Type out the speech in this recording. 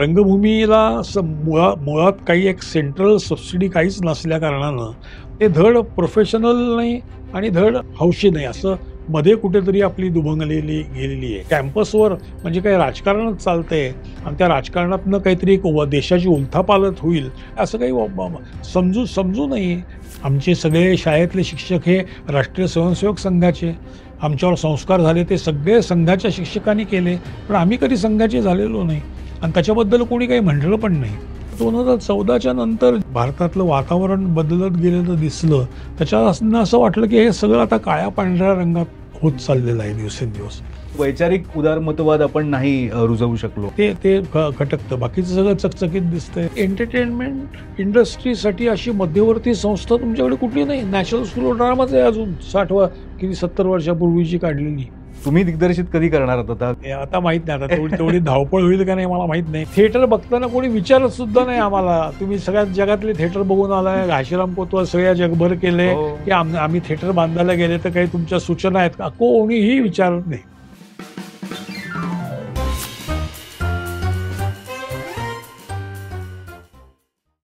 रंगभूमीला मुळात काही एक सेंट्रल सबसिडी काहीच नसल्या कारणानं ते धड प्रोफेशनल नाही आणि धड हौशी नाही, असं मध्ये कुठेतरी आपली दुभंगलेली गेलेली आहे. कॅम्पसवर म्हणजे काही राजकारणच चालतंय आणि त्या राजकारणातनं काहीतरी एक देशाची उलथापालथ होईल असं काही समजू नये. आमचे सगळे शाळेतले शिक्षक हे राष्ट्रीय स्वयंसेवक संघाचे, आमच्यावर संस्कार झाले ते सगळे संघाच्या शिक्षकांनी केले, पण आम्ही कधी संघाचे झालेलो नाही आणि त्याच्याबद्दल कोणी काही म्हटलं पण नाही. 2014च्या नंतर भारतातलं वातावरण बदलत गेलेलं दिसलं. त्याच्यानं असं वाटलं की हे सगळं आता काळ्या पांढऱ्या रंगात होत चाललेलं आहे दिवसेंदिवस. वैचारिक उदारमतवाद आपण नाही रुजवू शकलो. ते खटकतं. बाकीचं सगळं चकचकीत दिसतंय. एंटरटेनमेंट इंडस्ट्रीसाठी अशी मध्यवर्ती संस्था तुमच्याकडे कुठली नाही. नॅशनल स्कूल ऑफ ड्रामाच आहे अजून 70 वर्षापूर्वीची काढलेली. तुम्ही दिग्दर्शित कधी करणार आता? आता माहित नाही. आता तेवढी धावपळ होईल का नाही मला माहित नाही. थिएटर बघताना कोणी विचारत सुद्धा नाही आम्हाला, तुम्ही सगळ्या जगातले थिएटर बघून आलाय, घाशीराम कोतवाल सगळ्या जगभर केले की आम्ही थिएटर बांधायला गेले तर काही तुमच्या सूचना आहेत का, कोणीही विचारत नाही.